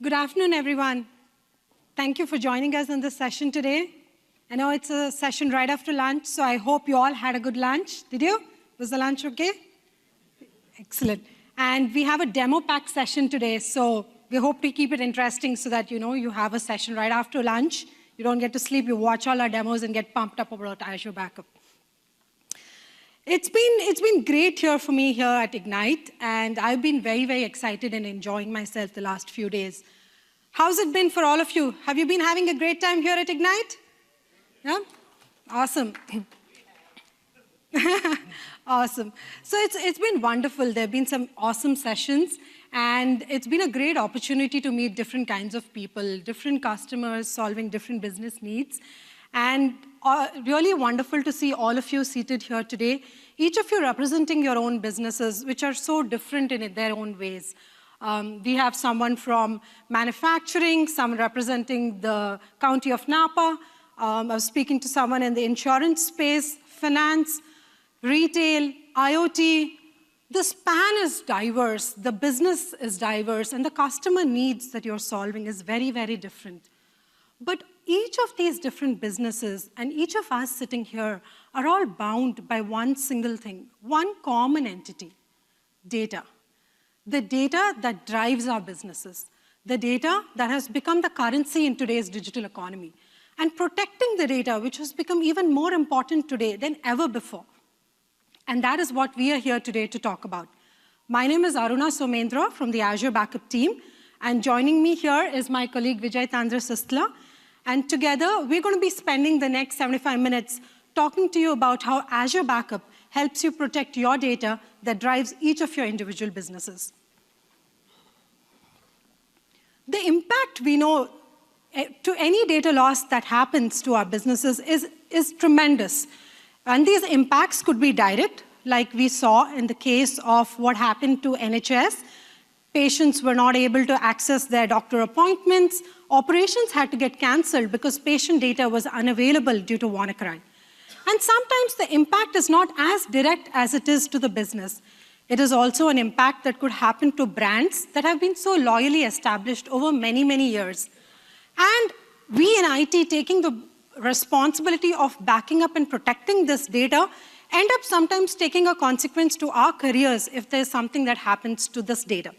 Good afternoon, everyone. Thank you for joining us on this session today. I know it's a session right after lunch, so I hope you all had a good lunch. Did you? Was the lunch okay? Excellent. And we have a demo pack session today, so we hope to keep it interesting so that you have a session right after lunch. You don't get to sleep, you watch all our demos and get pumped up about Azure Backup. It's been great here for me here at Ignite, and I've been very, very excited and enjoying myself the last few days. How's it been for all of you? Have you been having a great time here at Ignite? Yeah? Awesome. Awesome. So it's been wonderful. There have been some awesome sessions, and it's been a great opportunity to meet different kinds of people, different customers solving different business needs. And really wonderful to see all of you seated here today, each of you representing your own businesses, which are so different in their own ways. We have someone from manufacturing, someone representing the County of Napa. I was speaking to someone in the insurance space, finance, retail, IoT. The span is diverse, the business is diverse, and the customer needs that you're solving is very, very different. But each of these different businesses and each of us sitting here are all bound by one single thing, one common entity, data. The data that drives our businesses, the data that has become the currency in today's digital economy, and protecting the data, which has become even more important today than ever before. And that is what we are here today to talk about. My name is Aruna Somendra from the Azure Backup team, and joining me here is my colleague Vijay Tandra Sistla. And together, we're going to be spending the next 75 minutes talking to you about how Azure Backup helps you protect your data that drives each of your individual businesses. The impact we know to any data loss that happens to our businesses is tremendous. And these impacts could be direct, like we saw in the case of what happened to NHS. Patients were not able to access their doctor appointments. Operations had to get canceled because patient data was unavailable due to WannaCry. And sometimes the impact is not as direct as it is to the business. It is also an impact that could happen to brands that have been so loyally established over many, many years. And we in IT, taking the responsibility of backing up and protecting this data, end up sometimes taking a consequence to our careers if there's something that happens to this data.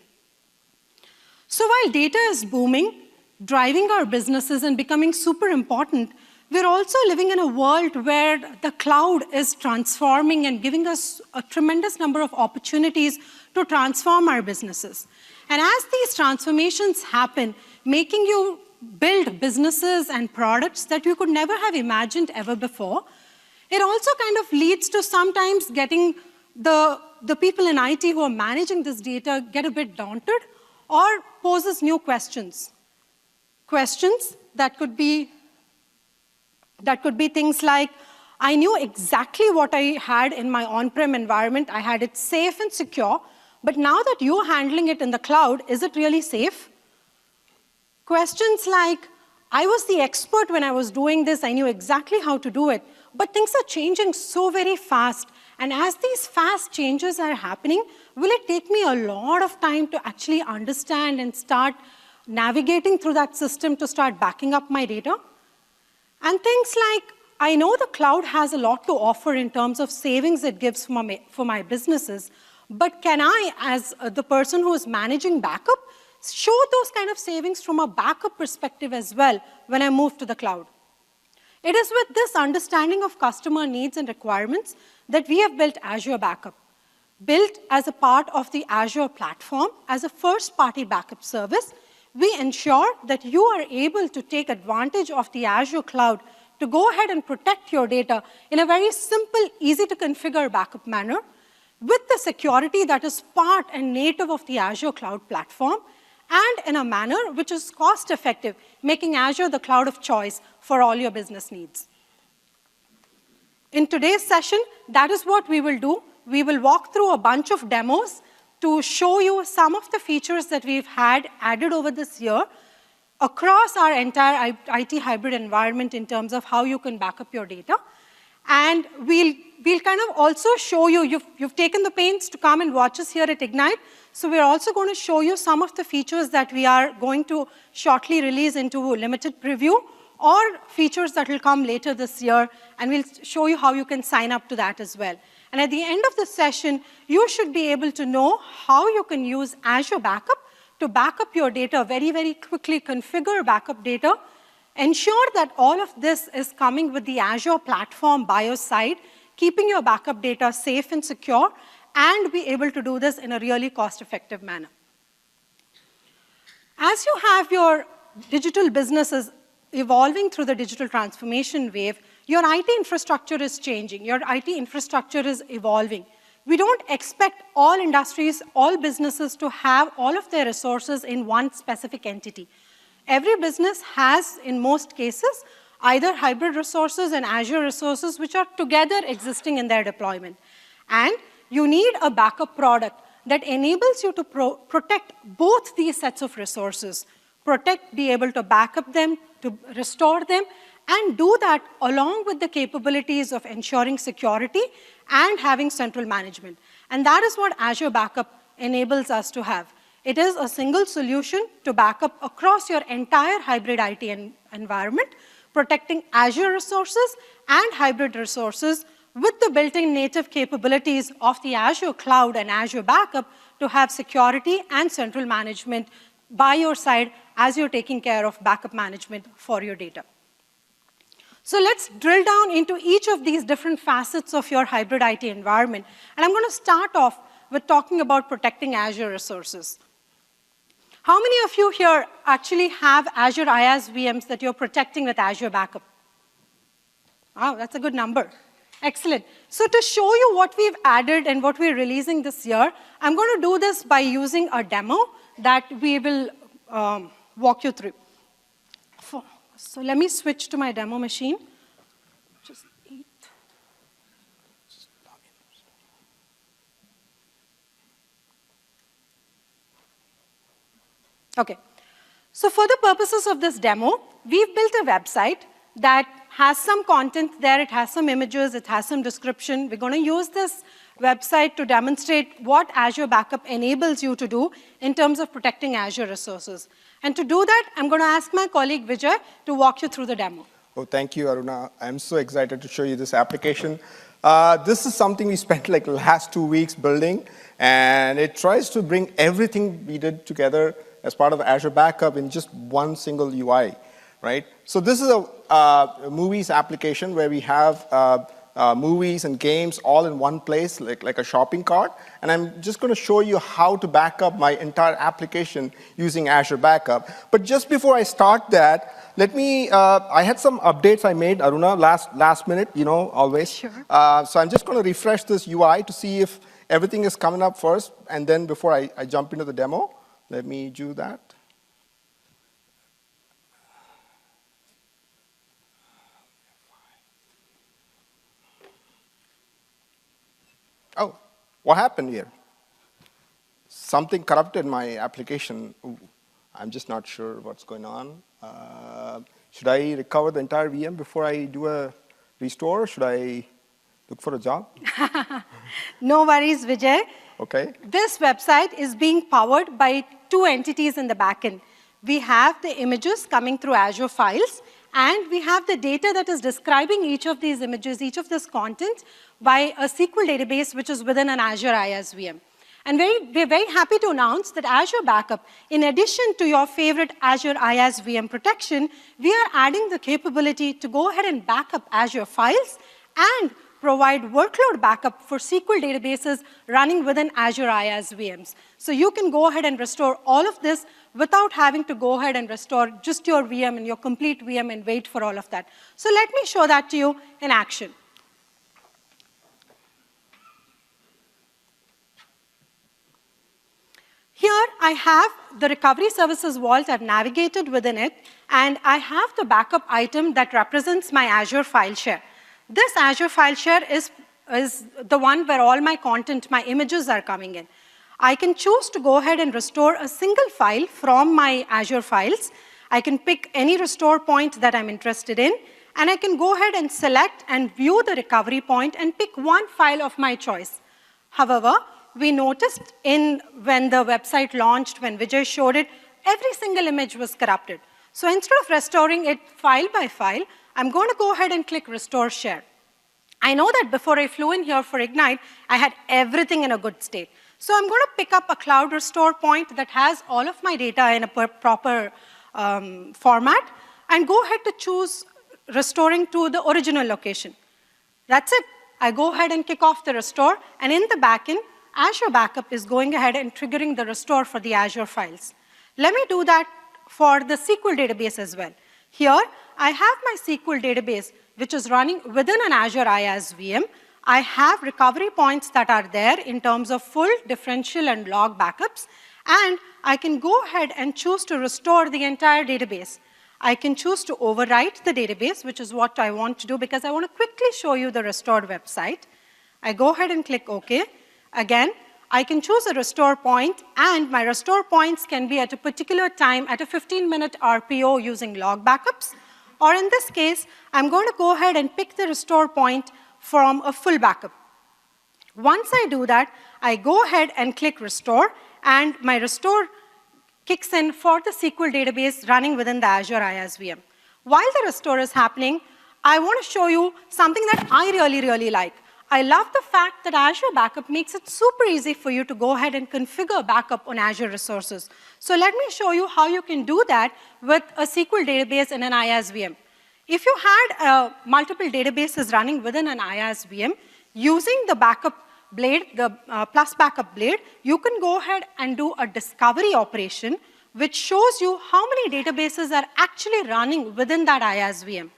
So while data is booming, driving our businesses and becoming super important, we're also living in a world where the cloud is transforming and giving us a tremendous number of opportunities to transform our businesses. And as these transformations happen, making you build businesses and products that you could never have imagined ever before, it also kind of leads to sometimes getting the people in IT who are managing this data get a bit daunted or poses new questions. Questions that could be things like, I knew exactly what I had in my on-prem environment. I had it safe and secure, but now that you're handling it in the cloud, is it really safe? Questions like, I was the expert when I was doing this. I knew exactly how to do it, but things are changing so very fast. And as these fast changes are happening, will it take me a lot of time to actually understand and start navigating through that system to start backing up my data? And things like, I know the cloud has a lot to offer in terms of savings it gives for my businesses, but can I, as the person who is managing backup, show those kind of savings from a backup perspective as well when I move to the cloud? It is with this understanding of customer needs and requirements that we have built Azure Backup. Built as a part of the Azure platform, as a first-party backup service, we ensure that you are able to take advantage of the Azure cloud to go ahead and protect your data in a very simple, easy-to-configure backup manner with the security that is part and native of the Azure cloud platform, and in a manner which is cost-effective, making Azure the cloud of choice for all your business needs. In today's session, that is what we will do. We will walk through a bunch of demos to show you some of the features that we've had added over this year across our entire IT hybrid environment in terms of how you can back up your data. And we'll kind of also show you, you've taken the pains to come and watch us here at Ignite, so we're also going to show you some of the features that we are going to shortly release into limited preview, or features that will come later this year, and we'll show you how you can sign up to that as well. And at the end of the session, you should be able to know how you can use Azure Backup to back up your data very, very quickly, configure backup data, ensure that all of this is coming with the Azure platform by your side, keeping your backup data safe and secure, and be able to do this in a really cost-effective manner. As you have your digital businesses evolving through the digital transformation wave, your IT infrastructure is changing. Your IT infrastructure is evolving. We don't expect all industries, all businesses to have all of their resources in one specific entity. Every business has, in most cases, either hybrid resources and Azure resources which are together existing in their deployment. And you need a backup product that enables you to protect both these sets of resources. Protect, be able to back up them, to restore them, and do that along with the capabilities of ensuring security and having central management. And that is what Azure Backup enables us to have. It is a single solution to back up across your entire hybrid IT environment, protecting Azure resources and hybrid resources with the built-in native capabilities of the Azure Cloud and Azure Backup to have security and central management by your side as you're taking care of backup management for your data. So let's drill down into each of these different facets of your hybrid IT environment. And I'm going to start off with talking about protecting Azure resources. How many of you here actually have Azure IaaS VMs that you're protecting with Azure Backup? Wow, that's a good number. Excellent. So to show you what we've added and what we're releasing this year, I'm going to do this by using a demo that we will walk you through. So let me switch to my demo machine. Just eat. Okay. So for the purposes of this demo, we've built a website that has some content there, it has some images, it has some description. We're going to use this website to demonstrate what Azure Backup enables you to do in terms of protecting Azure resources. And to do that, I'm going to ask my colleague Vijay to walk you through the demo. Oh, thank you, Aruna. I'm so excited to show you this application. This is something we spent like the last 2 weeks building, and it tries to bring everything we did together as part of Azure Backup in just one single UI, right? So this is a movies application where we have movies and games all in one place, like a shopping cart. And I'm just going to show you how to back up my entire application using Azure Backup. But just before I start that, let me, I had some updates I made, Aruna, last minute, you know, always. Sure. So I'm just going to refresh this UI to see if everything is coming up first. And then before I jump into the demo, let me do that. Oh, what happened here? Something corrupted my application. Ooh, I'm just not sure what's going on. Should I recover the entire VM before I do a restore? Should I look for a job? No worries, Vijay. Okay. This website is being powered by two entities in the backend. We have the images coming through Azure Files, and we have the data that is describing each of these images, each of this content, by a SQL database which is within an Azure IaaS VM. And we're very happy to announce that Azure Backup, in addition to your favorite Azure IaaS VM protection, we are adding the capability to go ahead and back up Azure Files and provide workload backup for SQL databases running within Azure IaaS VMs. So you can go ahead and restore all of this without having to go ahead and restore just your VM and your complete VM and wait for all of that. So let me show that to you in action. Here I have the recovery services vault. I've navigated within it, and I have the backup item that represents my Azure file share. This Azure file share is the one where all my content, my images are coming in. I can choose to go ahead and restore a single file from my Azure files. I can pick any restore point that I'm interested in, and I can go ahead and select and view the recovery point and pick one file of my choice. However, we noticed when the website launched, when Vijay showed it, every single image was corrupted. So instead of restoring it file by file, I'm going to go ahead and click Restore Share. I know that before I flew in here for Ignite, I had everything in a good state. So I'm going to pick up a cloud restore point that has all of my data in a proper format and go ahead to choose restoring to the original location. That's it. I go ahead and kick off the restore, and in the backend, Azure Backup is going ahead and triggering the restore for the Azure files. Let me do that for the SQL database as well. Here, I have my SQL database, which is running within an Azure IaaS VM. I have recovery points that are there in terms of full, differential, and log backups, and I can go ahead and choose to restore the entire database. I can choose to overwrite the database, which is what I want to do because I want to quickly show you the restored website. I go ahead and click OK. Again, I can choose a restore point, and my restore points can be at a particular time at a 15-minute RPO using log backups. Or in this case, I'm going to go ahead and pick the restore point from a full backup. Once I do that, I go ahead and click Restore, and my restore kicks in for the SQL database running within the Azure IaaS VM. While the restore is happening, I want to show you something that I really, really like. I love the fact that Azure Backup makes it super easy for you to go ahead and configure backup on Azure resources. So let me show you how you can do that with a SQL database in an IaaS VM. If you had multiple databases running within an IaaS VM, using the backup blade, the plus backup blade, you can go ahead and do a discovery operation which shows you how many databases are actually running within that IaaS VM.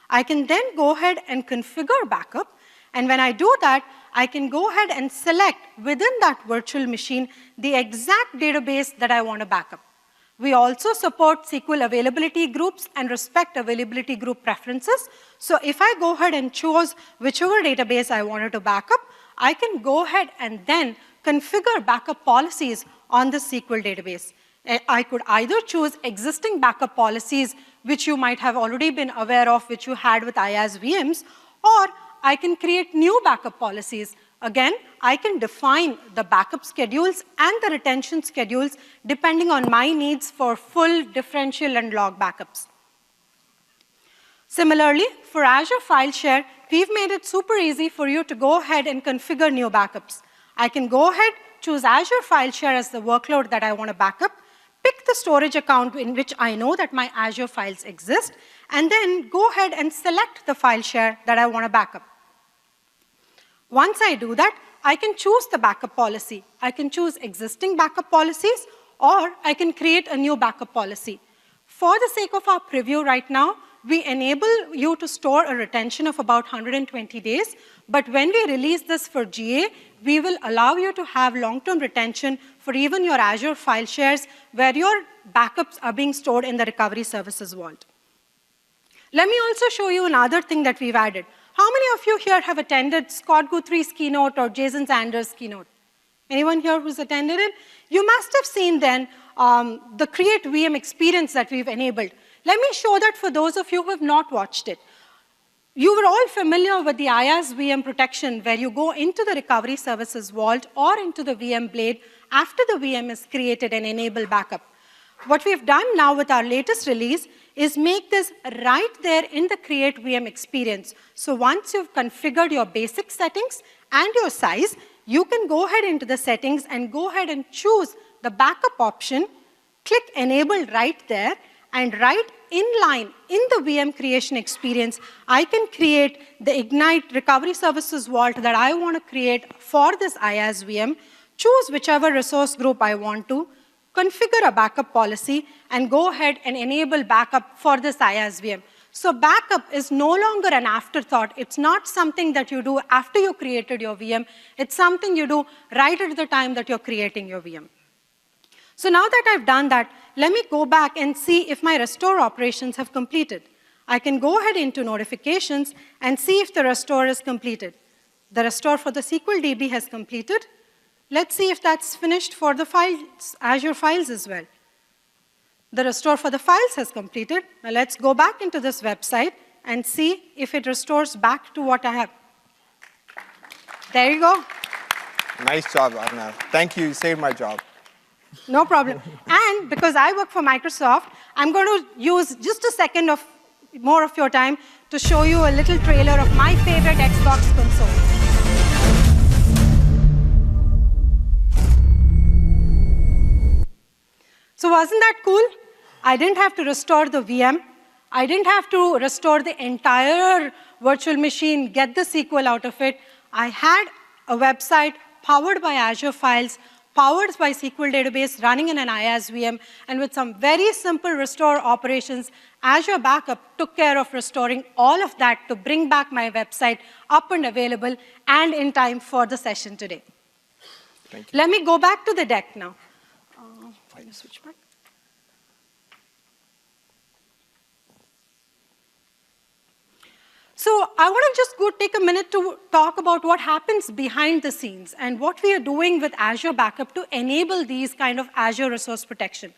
I can then go ahead and configure backup, and when I do that, I can go ahead and select within that virtual machine the exact database that I want to backup. We also support SQL availability groups and respect availability group preferences. So if I go ahead and choose whichever database I wanted to backup, I can go ahead and then configure backup policies on the SQL database. I could either choose existing backup policies, which you might have already been aware of, which you had with IaaS VMs, or I can create new backup policies. Again, I can define the backup schedules and the retention schedules depending on my needs for full, differential, and log backups. Similarly, for Azure File Share, we've made it super easy for you to go ahead and configure new backups. I can go ahead, choose Azure File Share as the workload that I want to backup, pick the storage account in which I know that my Azure files exist, and then go ahead and select the file share that I want to backup. Once I do that, I can choose the backup policy. I can choose existing backup policies, or I can create a new backup policy. For the sake of our preview right now, we enable you to store a retention of about 120 days, but when we release this for GA, we will allow you to have long-term retention for even your Azure file shares where your backups are being stored in the recovery services vault. Let me also show you another thing that we've added. How many of you here have attended Scott Guthrie's keynote or Jason Sanders' keynote? Anyone here who's attended it? You must have seen then the Create VM experience that we've enabled. Let me show that for those of you who have not watched it. You were all familiar with the IaaS VM protection where you go into the recovery services vault or into the VM blade after the VM is created and enable backup. What we've done now with our latest release is make this right there in the Create VM experience. So once you've configured your basic settings and your size, you can go ahead into the settings and go ahead and choose the backup option, click Enable right there, and right in line in the VM creation experience, I can create the Ignite Recovery Services Vault that I want to create for this IaaS VM, choose whichever resource group I want to, configure a backup policy, and go ahead and enable backup for this IaaS VM. So backup is no longer an afterthought. It's not something that you do after you created your VM. It's something you do right at the time that you're creating your VM. So now that I've done that, let me go back and see if my restore operations have completed. I can go ahead into notifications and see if the restore is completed. The restore for the SQL DB has completed. Let's see if that's finished for the files, Azure files as well. The restore for the files has completed. Now let's go back into this website and see if it restores back to what I have. There you go. Nice job, Arnav. Thank you. You saved my job. No problem. And because I work for Microsoft, I'm going to use just a second of more of your time to show you a little trailer of my favorite Xbox console. So wasn't that cool? I didn't have to restore the VM. I didn't have to restore the entire virtual machine, get the SQL out of it. I had a website powered by Azure Files, powered by SQL database, running in an IaaS VM, and with some very simple restore operations, Azure Backup took care of restoring all of that to bring back my website up and available and in time for the session today. Thank you. Let me go back to the deck now. Switch back. So I want to just go take a minute to talk about what happens behind the scenes and what we are doing with Azure Backup to enable these kind of Azure resource protection.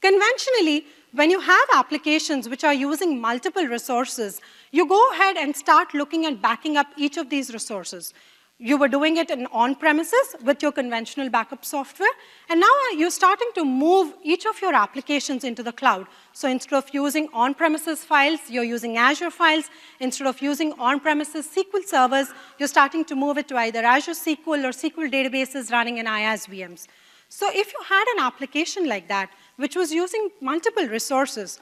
Conventionally, when you have applications which are using multiple resources, you go ahead and start looking at backing up each of these resources. You were doing it in on-premises with your conventional backup software, and now you're starting to move each of your applications into the cloud. So instead of using on-premises files, you're using Azure files. Instead of using on-premises SQL servers, you're starting to move it to either Azure SQL or SQL databases running in IaaS VMs. So if you had an application like that, which was using multiple resources,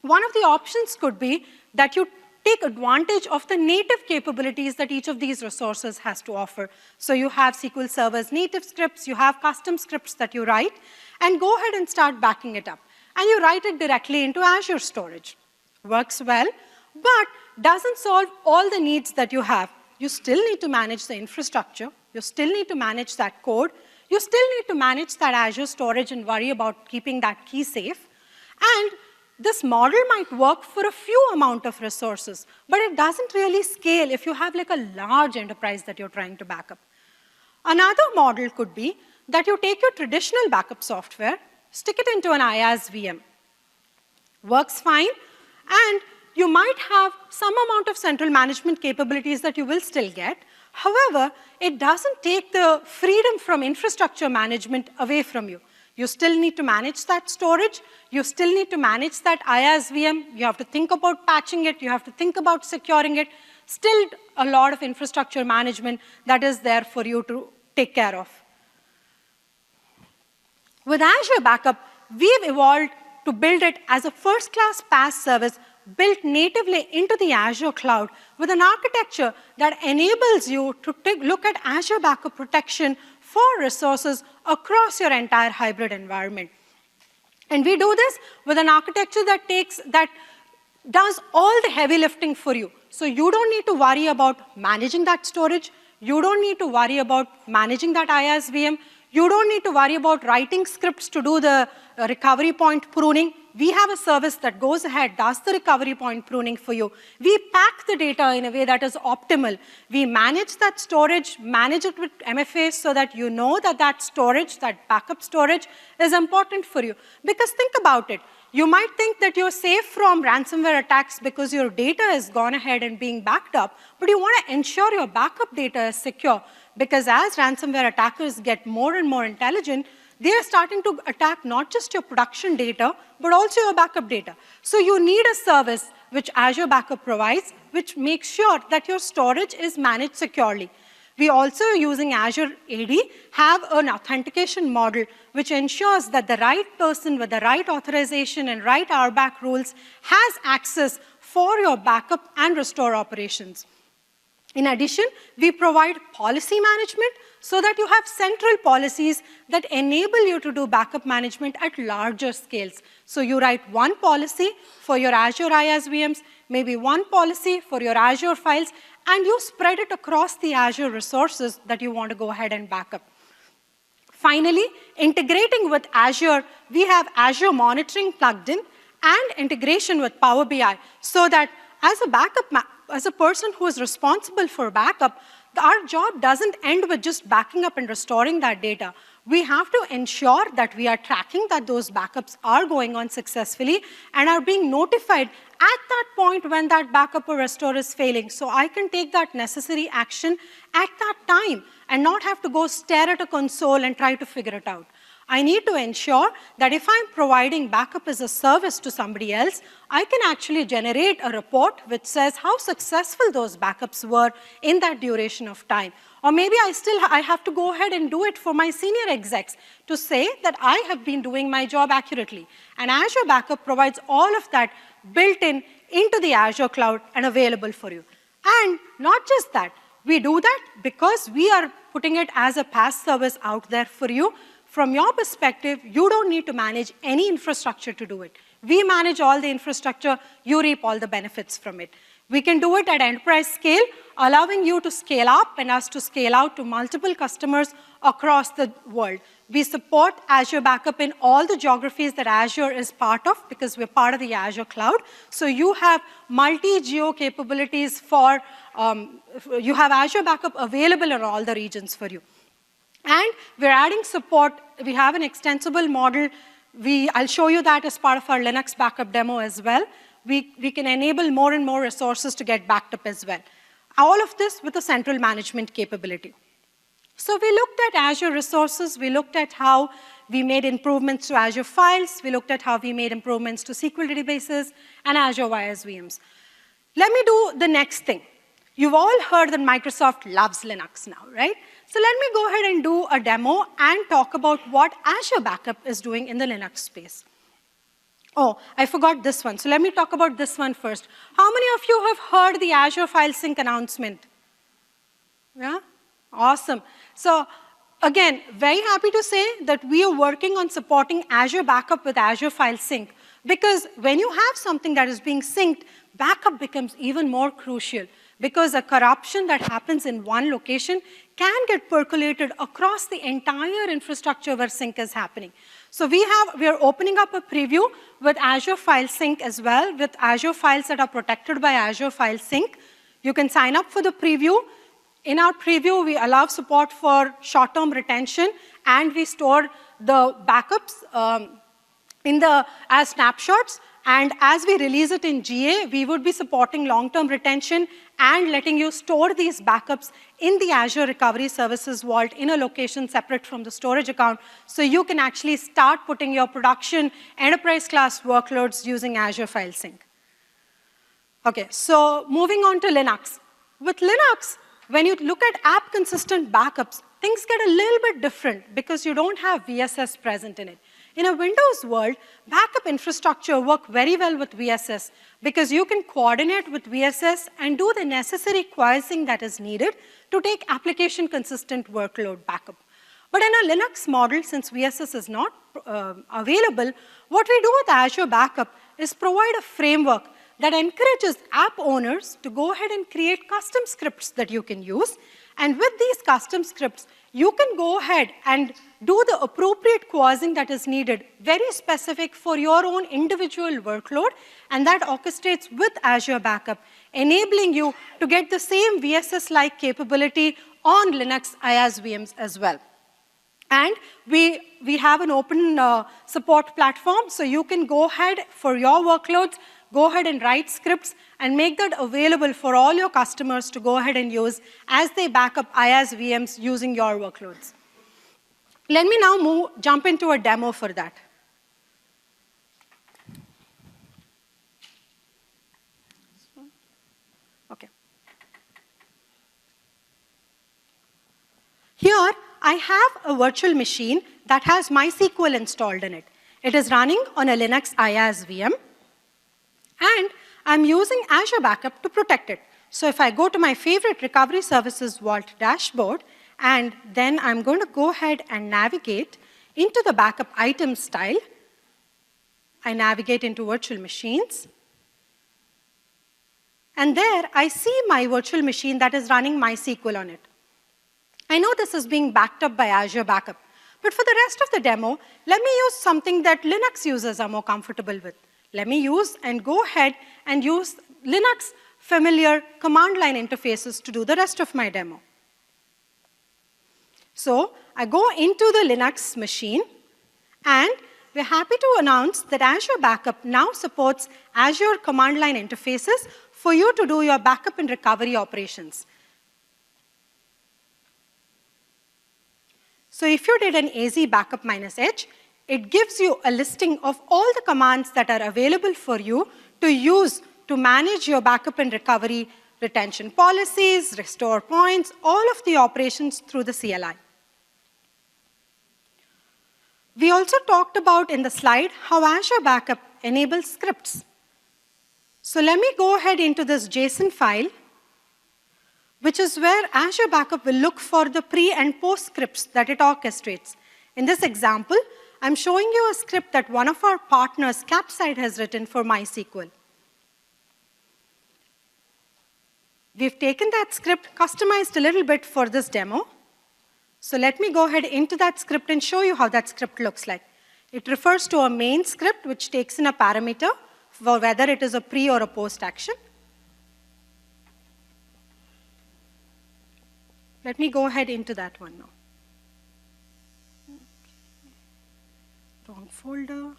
one of the options could be that you take advantage of the native capabilities that each of these resources has to offer. So you have SQL Server's native scripts, you have custom scripts that you write, and go ahead and start backing it up. And you write it directly into Azure storage. Works well, but doesn't solve all the needs that you have. You still need to manage the infrastructure, you still need to manage that code, you still need to manage that Azure storage and worry about keeping that key safe. And this model might work for a few amount of resources, but it doesn't really scale if you have like a large enterprise that you're trying to back up. Another model could be that you take your traditional backup software, stick it into an IaaS VM. Works fine, and you might have some amount of central management capabilities that you will still get. However, it doesn't take the freedom from infrastructure management away from you. You still need to manage that storage. You still need to manage that IaaS VM. You have to think about patching it. You have to think about securing it. Still a lot of infrastructure management that is there for you to take care of. With Azure Backup, we've evolved to build it as a first-class PaaS service built natively into the Azure cloud with an architecture that enables you to look at Azure Backup protection for resources across your entire hybrid environment. And we do this with an architecture that does all the heavy lifting for you. So you don't need to worry about managing that storage. You don't need to worry about managing that IaaS VM. You don't need to worry about writing scripts to do the recovery point pruning. We have a service that goes ahead, does the recovery point pruning for you. We pack the data in a way that is optimal. We manage that storage, manage it with MFAs so that you know that that storage, that backup storage is important for you. Because think about it. You might think that you're safe from ransomware attacks because your data has gone ahead and being backed up, but you want to ensure your backup data is secure. Because as ransomware attackers get more and more intelligent, they are starting to attack not just your production data, but also your backup data. So you need a service which Azure Backup provides, which makes sure that your storage is managed securely. We also, using Azure AD, have an authentication model which ensures that the right person with the right authorization and right RBAC rules has access for your backup and restore operations. In addition, we provide policy management so that you have central policies that enable you to do backup management at larger scales. So you write one policy for your Azure IaaS VMs, maybe one policy for your Azure files, and you spread it across the Azure resources that you want to go ahead and back up. Finally, integrating with Azure, we have Azure monitoring plugged in and integration with Power BI so that as a person who is responsible for backup, our job doesn't end with just backing up and restoring that data. We have to ensure that we are tracking that those backups are going on successfully and are being notified at that point when that backup or restore is failing. So I can take that necessary action at that time and not have to go stare at a console and try to figure it out. I need to ensure that if I'm providing backup as a service to somebody else, I can actually generate a report which says how successful those backups were in that duration of time. Or maybe I have to go ahead and do it for my senior execs to say that I have been doing my job accurately. And Azure Backup provides all of that built into the Azure cloud and available for you. And not just that, we do that because we are putting it as a PaaS service out there for you. From your perspective, you don't need to manage any infrastructure to do it. We manage all the infrastructure, you reap all the benefits from it. We can do it at enterprise scale, allowing you to scale up and us to scale out to multiple customers across the world. We support Azure Backup in all the geographies that Azure is part of because we're part of the Azure cloud. So you have multi-geo capabilities for, you have Azure Backup available in all the regions for you. And we're adding support. We have an extensible model. I'll show you that as part of our Linux backup demo as well. We can enable more and more resources to get backed up as well. All of this with a central management capability. So we looked at Azure resources. We looked at how we made improvements to Azure files. We looked at how we made improvements to SQL databases and Azure IaaS VMs. Let me do the next thing. You've all heard that Microsoft loves Linux now, right? So let me go ahead and do a demo and talk about what Azure Backup is doing in the Linux space. Oh, I forgot this one. So let me talk about this one first. How many of you have heard the Azure File Sync announcement? Yeah? Awesome. So again, very happy to say that we are working on supporting Azure Backup with Azure File Sync because when you have something that is being synced, backup becomes even more crucial because a corruption that happens in one location can get percolated across the entire infrastructure where sync is happening. So we are opening up a preview with Azure File Sync as well, with Azure files that are protected by Azure File Sync. You can sign up for the preview. In our preview, we allow support for short-term retention, and we store the backups as snapshots. And as we release it in GA, we would be supporting long-term retention and letting you store these backups in the Azure Recovery Services Vault in a location separate from the storage account, so you can actually start putting your production enterprise-class workloads using Azure File Sync. Okay, so moving on to Linux. With Linux, when you look at app-consistent backups, things get a little bit different because you don't have VSS present in it. In a Windows world, backup infrastructure works very well with VSS because you can coordinate with VSS and do the necessary quiescing that is needed to take application-consistent workload backup. But in a Linux model, since VSS is not available, what we do with Azure Backup is provide a framework that encourages app owners to go ahead and create custom scripts that you can use. And with these custom scripts, you can go ahead and do the appropriate quiescing that is needed, very specific for your own individual workload, and that orchestrates with Azure Backup, enabling you to get the same VSS-like capability on Linux IaaS VMs as well. And we have an open support platform, so you can go ahead for your workloads, go ahead and write scripts and make that available for all your customers to go ahead and use as they back up IaaS VMs using your workloads. Let me now jump into a demo for that. Okay. Here, I have a virtual machine that has MySQL installed in it. It is running on a Linux IaaS VM. And I'm using Azure Backup to protect it. So if I go to my favorite Recovery Services Vault dashboard, and then I'm going to go ahead and navigate into the backup item style. I navigate into virtual machines. And there, I see my virtual machine that is running MySQL on it. I know this is being backed up by Azure Backup. But for the rest of the demo, let me use something that Linux users are more comfortable with. Let me use and go ahead and use Linux familiar command line interfaces to do the rest of my demo. So I go into the Linux machine, and we're happy to announce that Azure Backup now supports Azure command line interfaces for you to do your backup and recovery operations. So if you did an AZ backup -H, it gives you a listing of all the commands that are available for you to use to manage your backup and recovery retention policies, restore points, all of the operations through the CLI. We also talked about in the slide how Azure Backup enables scripts. So let me go ahead into this JSON file, which is where Azure Backup will look for the pre and post scripts that it orchestrates. In this example, I'm showing you a script that one of our partners, Capside, has written for MySQL. We've taken that script, customized a little bit for this demo. So let me go ahead into that script and show you how that script looks like. It refers to a main script, which takes in a parameter for whether it is a pre or a post action. Let me go ahead into that one now. Wrong folder.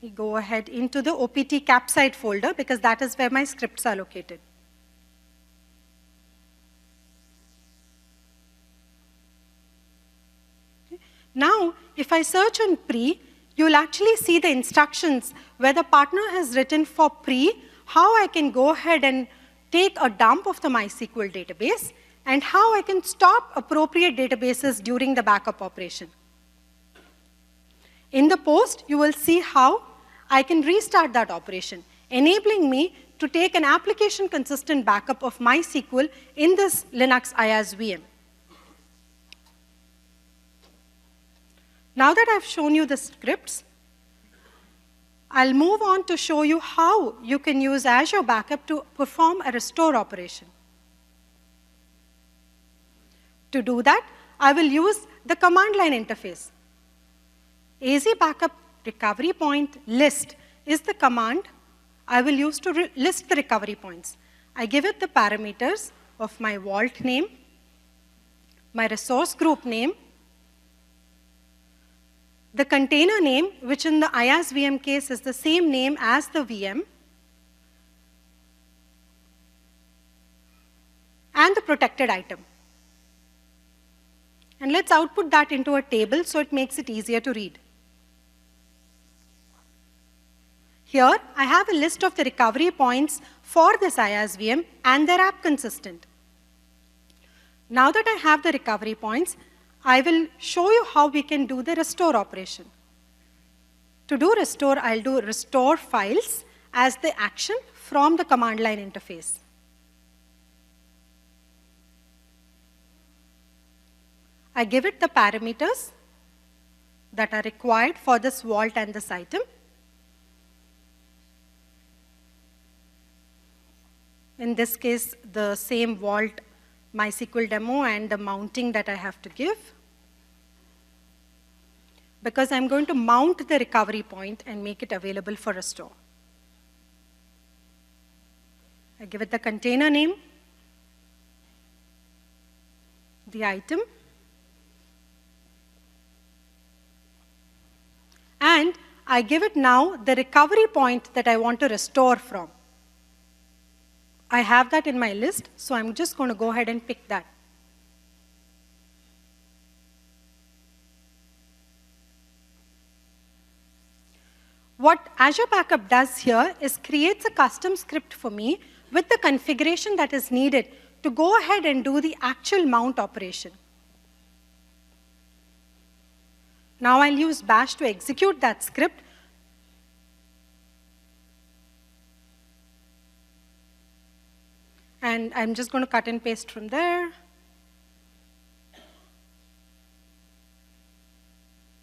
We go ahead into the OPT Capside folder because that is where my scripts are located. Now, if I search on pre, you'll actually see the instructions where the partner has written for pre, how I can go ahead and take a dump of the MySQL database, and how I can stop appropriate databases during the backup operation. In the post, you will see how I can restart that operation, enabling me to take an application-consistent backup of MySQL in this Linux IaaS VM. Now that I've shown you the scripts, I'll move on to show you how you can use Azure Backup to perform a restore operation. To do that, I will use the command line interface. AZ Backup recovery point list is the command I will use to list the recovery points. I give it the parameters of my vault name, my resource group name, the container name, which in the IaaS VM case is the same name as the VM, and the protected item. And let's output that into a table so it makes it easier to read. Here, I have a list of the recovery points for this IaaS VM and their app consistent. Now that I have the recovery points, I will show you how we can do the restore operation. To do restore, I'll do restore files as the action from the command line interface. I give it the parameters that are required for this vault and this item. In this case, the same vault MySQL demo and the mounting that I have to give. Because I'm going to mount the recovery point and make it available for restore. I give it the container name, the item, and I give it now the recovery point that I want to restore from. I have that in my list, so I'm just going to go ahead and pick that. What Azure Backup does here is creates a custom script for me with the configuration that is needed to go ahead and do the actual mount operation. Now I'll use bash to execute that script. And I'm just going to cut and paste from there.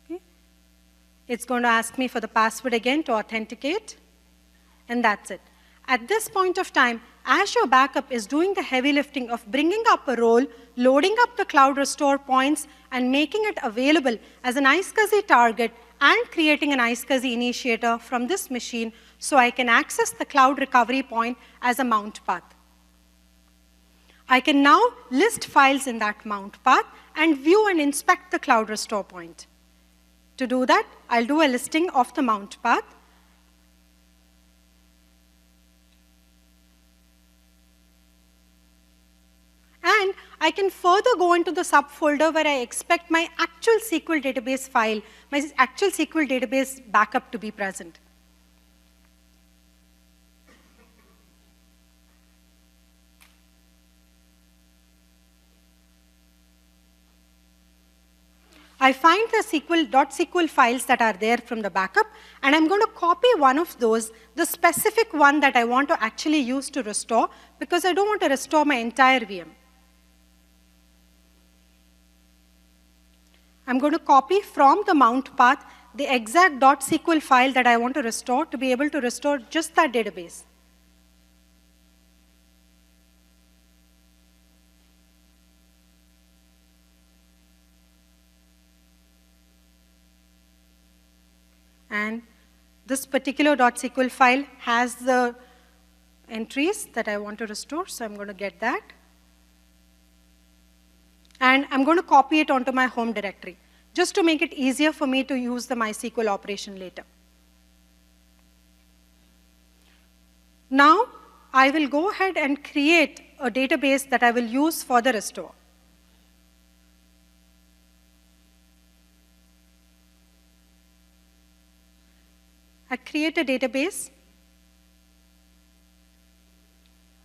Okay. It's going to ask me for the password again to authenticate. And that's it. At this point of time, Azure Backup is doing the heavy lifting of bringing up a role, loading up the cloud restore points, and making it available as an iSCSI target and creating an iSCSI initiator from this machine so I can access the cloud recovery point as a mount path. I can now list files in that mount path and view and inspect the cloud restore point. To do that, I'll do a listing of the mount path. And I can further go into the subfolder where I expect my actual SQL database file, my actual SQL database backup to be present. I find the .SQL files that are there from the backup, and I'm going to copy one of those, the specific one that I want to actually use to restore, because I don't want to restore my entire VM. I'm going to copy from the mount path the exact .SQL file that I want to restore to be able to restore just that database. And this particular .SQL file has the entries that I want to restore, so I'm going to get that. And I'm going to copy it onto my home directory, just to make it easier for me to use the MySQL operation later. Now, I will go ahead and create a database that I will use for the restore. I create a database,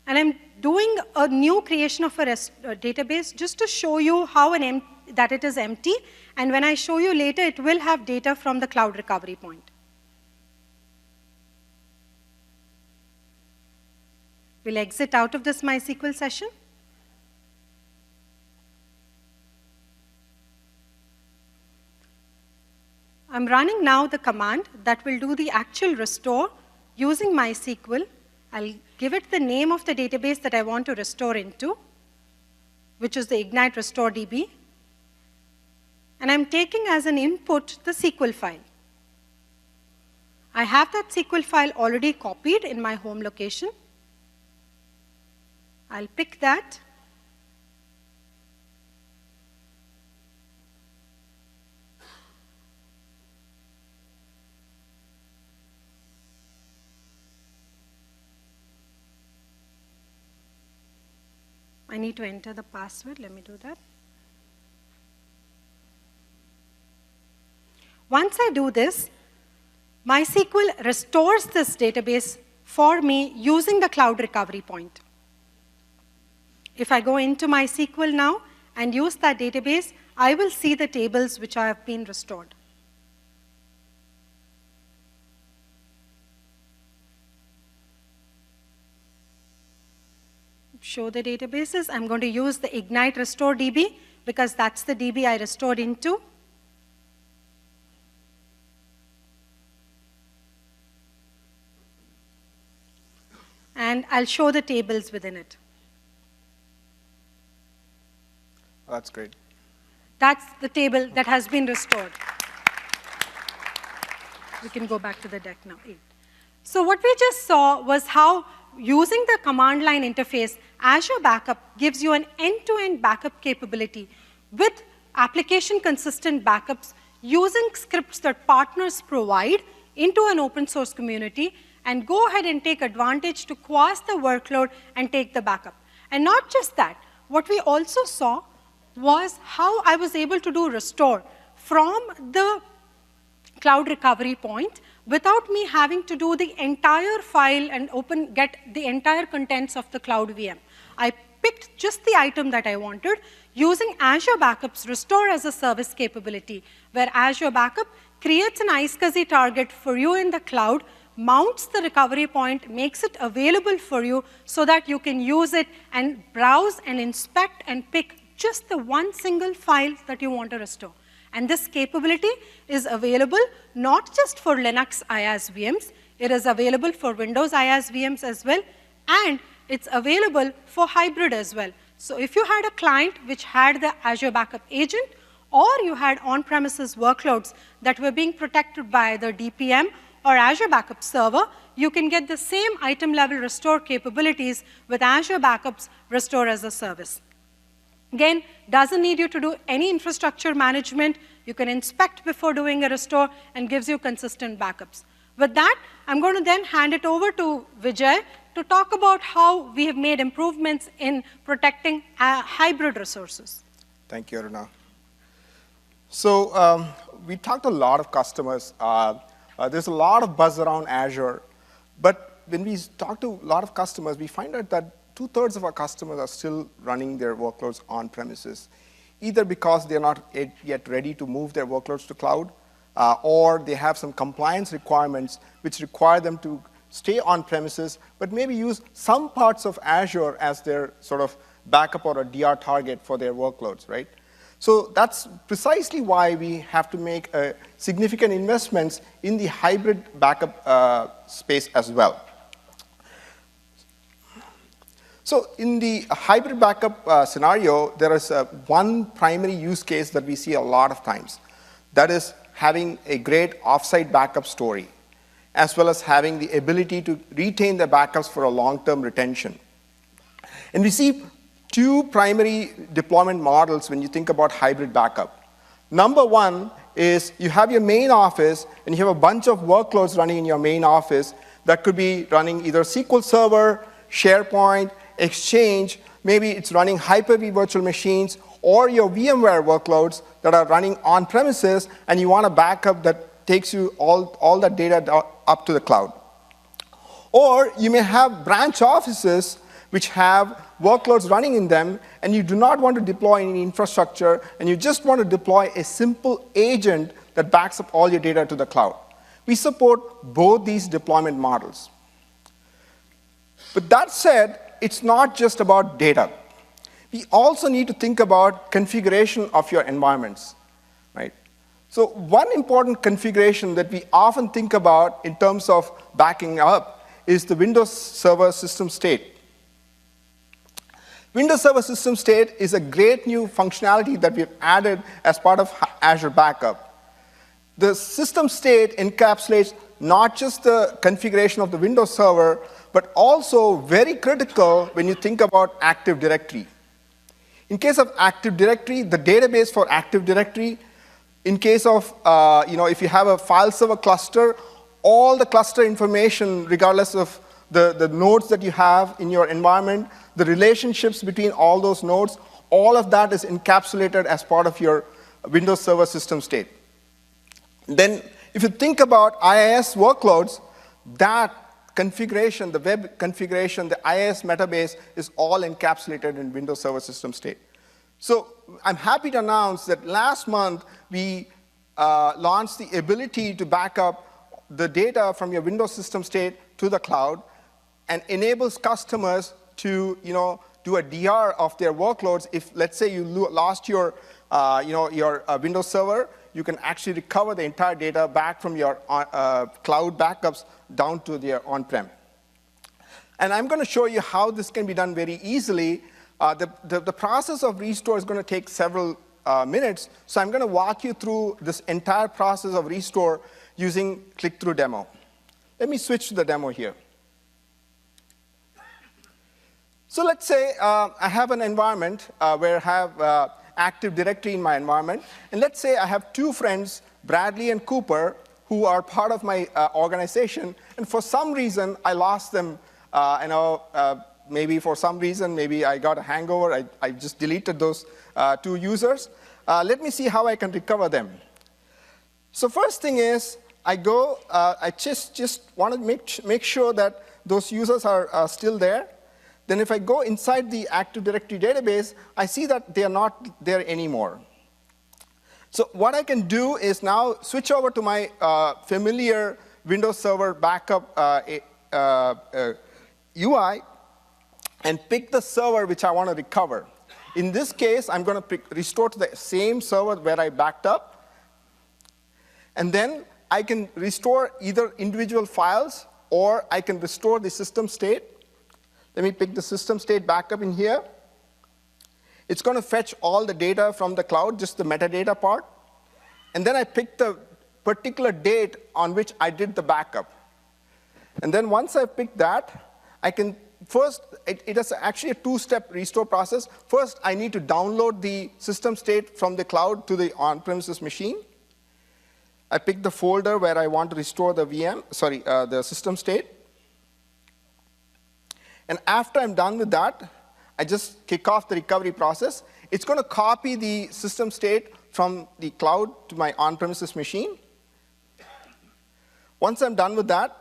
and I'm doing a new creation of a database just to show you how that it is empty, and when I show you later, it will have data from the cloud recovery point. We'll exit out of this MySQL session. I'm running now the command that will do the actual restore using MySQL. I'll give it the name of the database that I want to restore into, which is the Ignite Restore DB. And I'm taking as an input the SQL file. I have that SQL file already copied in my home location. I'll pick that. I need to enter the password. Let me do that. Once I do this, MySQL restores this database for me using the cloud recovery point. If I go into MySQL now and use that database, I will see the tables which have been restored. Show the databases. I'm going to use the Ignite Restore DB because that's the DB I restored into. And I'll show the tables within it. That's great. That's the table that has been restored. We can go back to the deck now. 8. So what we just saw was how using the command line interface, Azure Backup gives you an end-to-end backup capability with application-consistent backups using scripts that partners provide into an open source community, and go ahead and take advantage to quash the workload and take the backup. And not just that, what we also saw was how I was able to do restore from the cloud recovery point without me having to do the entire file and get the entire contents of the cloud VM. I picked just the item that I wanted using Azure Backup's Restore as a Service capability, where Azure Backup creates an iSCSI target for you in the cloud, mounts the recovery point, makes it available for you so that you can use it and browse and inspect and pick just the one single file that you want to restore. And this capability is available not just for Linux IaaS VMs, it is available for Windows IaaS VMs as well, and it's available for hybrid as well. So if you had a client which had the Azure Backup agent, or you had on-premises workloads that were being protected by either DPM or Azure Backup Server, you can get the same item-level restore capabilities with Azure Backup's Restore as a Service. Again, doesn't need you to do any infrastructure management. You can inspect before doing a restore and gives you consistent backups. With that, I'm going to then hand it over to Vijay to talk about how we have made improvements in protecting hybrid resources. Thank you, Aruna. So we talked to a lot of customers. There's a lot of buzz around Azure. But when we talk to a lot of customers, we find out that 2/3 of our customers are still running their workloads on premises, either because they're not yet ready to move their workloads to cloud, or they have some compliance requirements which require them to stay on premises, but maybe use some parts of Azure as their sort of backup or a DR target for their workloads, right? So that's precisely why we have to make significant investments in the hybrid backup space as well. So in the hybrid backup scenario, there is one primary use case that we see a lot of times. That is having a great offsite backup story, as well as having the ability to retain the backups for a long-term retention. And we see two primary deployment models when you think about hybrid backup. Number one is you have your main office, and you have a bunch of workloads running in your main office that could be running either SQL Server, SharePoint, Exchange, maybe it's running Hyper-V virtual machines, or your VMware workloads that are running on premises, and you want a backup that takes you all that data up to the cloud. Or you may have branch offices which have workloads running in them, and you do not want to deploy any infrastructure, and you just want to deploy a simple agent that backs up all your data to the cloud. We support both these deployment models. But that said, it's not just about data. We also need to think about configuration of your environments, right? So one important configuration that we often think about in terms of backing up is the Windows Server System State. Windows Server System State is a great new functionality that we've added as part of Azure Backup. The system state encapsulates not just the configuration of the Windows Server, but also very critical when you think about Active Directory. In case of Active Directory, the database for Active Directory, in case of, if you have a file server cluster, all the cluster information, regardless of the nodes that you have in your environment, the relationships between all those nodes, all of that is encapsulated as part of your Windows Server System State. Then, if you think about IIS workloads, that configuration, the web configuration, the IIS metabase is all encapsulated in Windows Server System State. So I'm happy to announce that last month we launched the ability to back up the data from your Windows System State to the cloud, and enables customers to do a DR of their workloads. If, let's say, you lost your Windows Server, you can actually recover the entire data back from your cloud backups down to their on-prem. And I'm going to show you how this can be done very easily. The process of restore is going to take several minutes, so I'm going to walk you through this entire process of restore using click-through demo. Let me switch to the demo here. So let's say I have an environment where I have Active Directory in my environment. And let's say I have two friends, Bradley and Cooper, who are part of my organization. And for some reason, I lost them. Maybe for some reason, maybe I got a hangover. I just deleted those two users. Let me see how I can recover them. So first thing is, I just want to make sure that those users are still there. Then if I go inside the Active Directory database, I see that they are not there anymore. So what I can do is now switch over to my familiar Windows Server Backup UI and pick the server which I want to recover. In this case, I'm going to restore to the same server where I backed up. And then I can restore either individual files, or I can restore the system state. Let me pick the system state backup in here. It's going to fetch all the data from the cloud, just the metadata part. And then I pick the particular date on which I did the backup. And then once I pick that, I can first, it is actually a two-step restore process. First, I need to download the system state from the cloud to the on-premises machine. I pick the folder where I want to restore the the system state. And after I'm done with that, I just kick off the recovery process. It's going to copy the system state from the cloud to my on-premises machine. Once I'm done with that,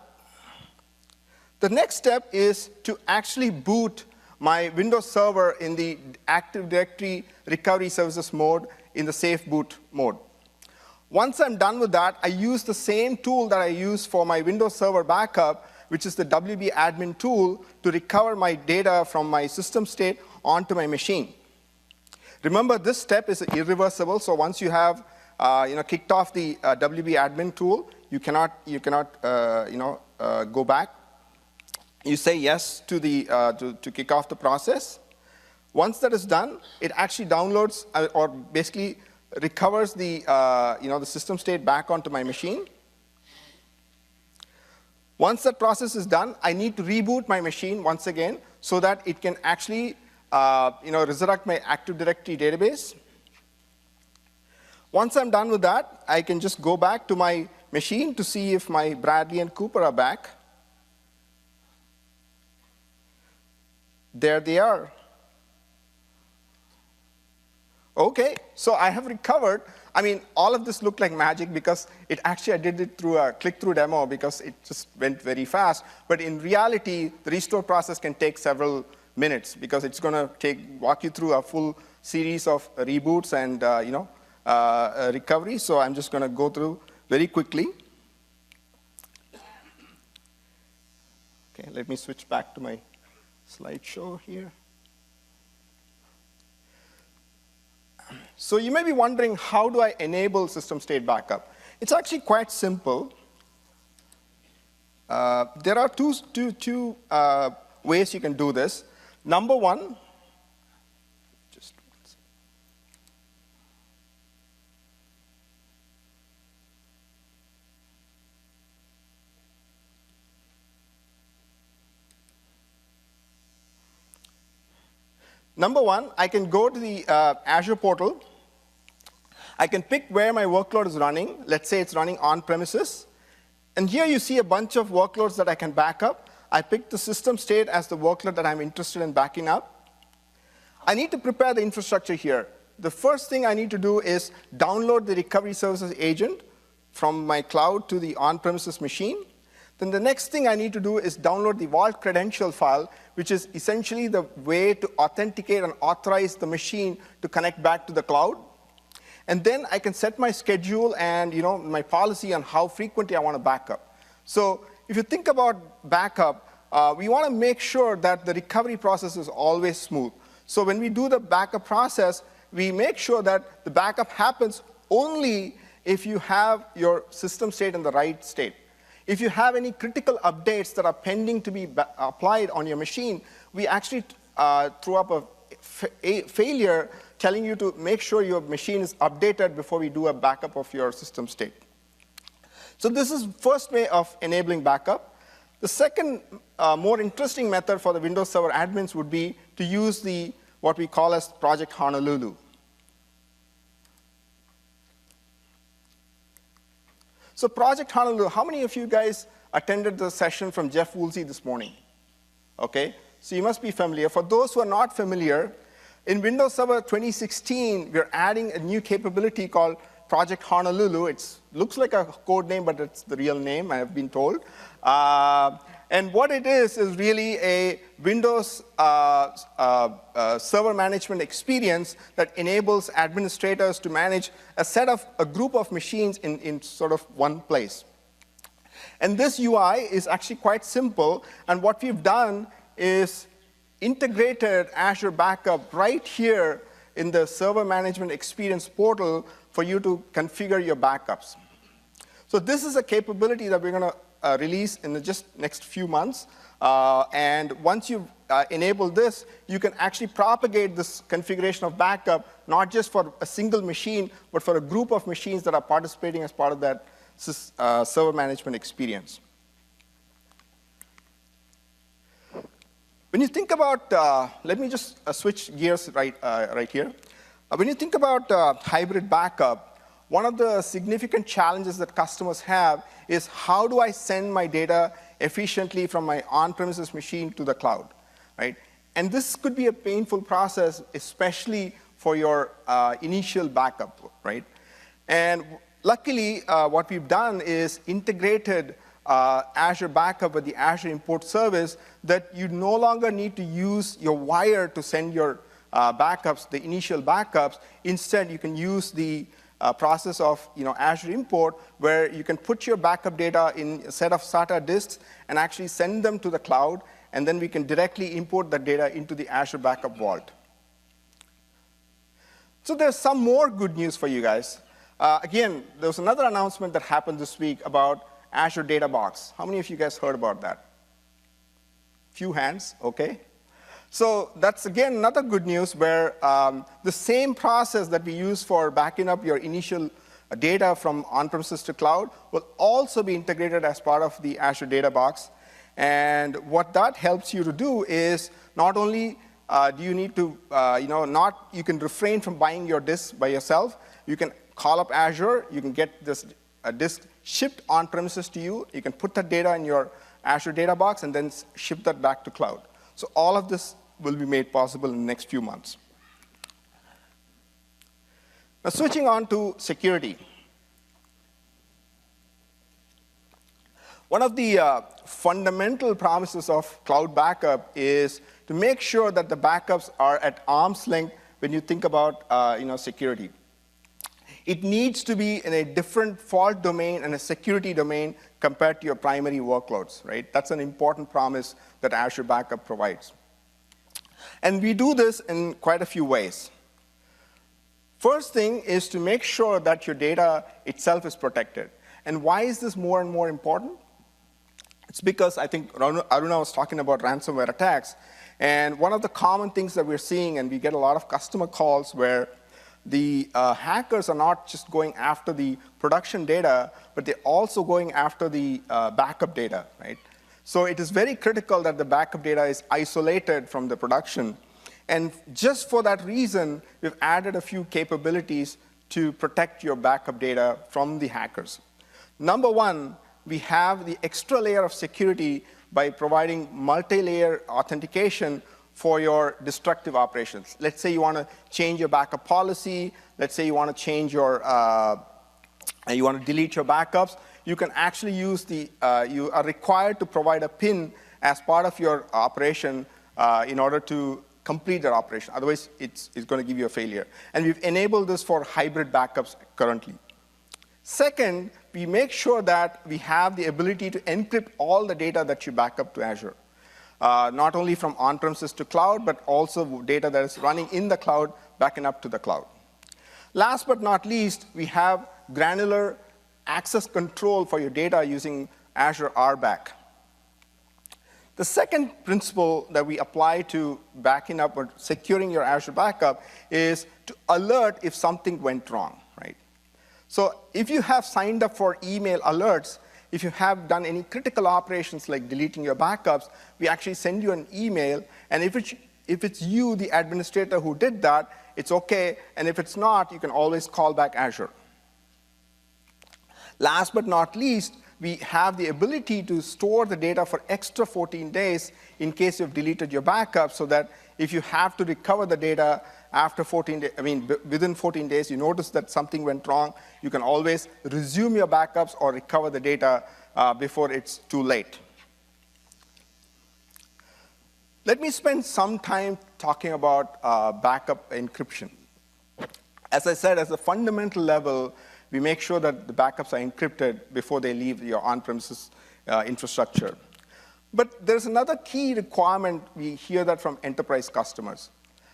the next step is to actually boot my Windows Server in the Active Directory recovery services mode in the safe boot mode. Once I'm done with that, I use the same tool that I use for my Windows Server backup, which is the WB admin tool, to recover my data from my system state onto my machine. Remember, this step is irreversible, so once you have kicked off the WB admin tool, you cannot go back. You say yes to to kick off the process. Once that is done, it actually downloads or basically recovers the the system state back onto my machine. Once that process is done, I need to reboot my machine once again so that it can actually resurrect my Active Directory database. Once I'm done with that, I can just go back to my machine to see if my Bradley and Cooper are back. There they are. Okay, so I have recovered. I mean, all of this looked like magic because I did it through a click-through demo because it just went very fast. But in reality, the restore process can take several minutes because it's going to walk you through a full series of reboots and recovery. So I'm just going to go through very quickly. Okay, let me switch back to my slideshow here. So you may be wondering, how do I enable system state backup? It's actually quite simple. There are two ways you can do this. Number one, I can go to the Azure portal. I can pick where my workload is running. Let's say it's running on premises. And here you see a bunch of workloads that I can back up. I pick the system state as the workload that I'm interested in backing up. I need to prepare the infrastructure here. The first thing I need to do is download the recovery services agent from my cloud to the on-premises machine. Then the next thing I need to do is download the vault credential file, which is essentially the way to authenticate and authorize the machine to connect back to the cloud. And then I can set my schedule and my policy on how frequently I want to back up. So if you think about backup, we want to make sure that the recovery process is always smooth. So when we do the backup process, we make sure that the backup happens only if you have your system state in the right state. If you have any critical updates that are pending to be applied on your machine, we actually throw up a failure telling you to make sure your machine is updated before we do a backup of your system state. So this is the first way of enabling backup. The second, more interesting method for the Windows Server admins would be to use what we call as Project Honolulu. So Project Honolulu, how many of you guys attended the session from Jeff Woolsey this morning? Okay, so you must be familiar. For those who are not familiar, in Windows Server 2016, we're adding a new capability called Project Honolulu. It looks like a code name, but it's the real name, I have been told. And what it is really a Windows server management experience that enables administrators to manage a group of machines in sort of one place. And this UI is actually quite simple. And what we've done is integrated Azure Backup right here in the server management experience portal for you to configure your backups. So this is a capability that we're going to release in the just next few months. And once you enable this, you can actually propagate this configuration of backup, not just for a single machine, but for a group of machines that are participating as part of that server management experience. When you think about, let me just switch gears right here. When you think about hybrid backup, one of the significant challenges that customers have is how do I send my data efficiently from my on-premises machine to the cloud, right? And this could be a painful process, especially for your initial backup, right? And luckily, what we've done is integrated Azure Backup with the Azure Import Service that you no longer need to use your wire to send your backups, the initial backups. Instead, you can use the process of Azure Import, where you can put your backup data in a set of SATA disks and actually send them to the cloud, and then we can directly import that data into the Azure Backup Vault. So there's some more good news for you guys. Again, there was another announcement that happened this week about Azure Data Box. How many of you guys heard about that? Few hands, okay. So that's, again, another good news where the same process that we use for backing up your initial data from on-premises to cloud will also be integrated as part of the Azure Data Box. And what that helps you to do is not only do you need to, you can refrain from buying your disks by yourself. You can call up Azure. You can get this disk shipped on-premises to you. You can put that data in your Azure Data Box and then ship that back to cloud. So all of this will be made possible in the next few months. Now, switching on to security. One of the fundamental promises of cloud backup is to make sure that the backups are at arm's length when you think about security. It needs to be in a different fault domain and a security domain compared to your primary workloads, right? That's an important promise that Azure Backup provides. And we do this in quite a few ways. First thing is to make sure that your data itself is protected. And why is this more and more important? It's because I think Aruna was talking about ransomware attacks. And one of the common things that we're seeing, and we get a lot of customer calls where the hackers are not just going after the production data, but they're also going after the backup data, right? So it is very critical that the backup data is isolated from the production. And just for that reason, we've added a few capabilities to protect your backup data from the hackers. Number one, we have the extra layer of security by providing multi-layer authentication for your destructive operations. Let's say you want to change your backup policy. Let's say you want to change your, you want to delete your backups. You can actually use the, you are required to provide a PIN as part of your operation in order to complete that operation. Otherwise, it's going to give you a failure. And we've enabled this for hybrid backups currently. Second, we make sure that we have the ability to encrypt all the data that you back up to Azure. Not only from on-premises to cloud, but also data that is running in the cloud, backing up to the cloud. Last but not least, we have granular access control for your data using Azure RBAC. The second principle that we apply to backing up or securing your Azure backup is to alert if something went wrong, right? So if you have signed up for email alerts, if you have done any critical operations like deleting your backups, we actually send you an email. And if it's you, the administrator, who did that, it's OK. And if it's not, you can always call back Azure. Last but not least, we have the ability to store the data for extra 14 days in case you've deleted your backup, so that if you have to recover the data after 14 days, within 14 days, you notice that something went wrong, you can always resume your backups or recover the data before it's too late. Let me spend some time talking about backup encryption. As I said, as a fundamental level, we make sure that the backups are encrypted before they leave your on-premises infrastructure. But there's another key requirement. We hear that from enterprise customers.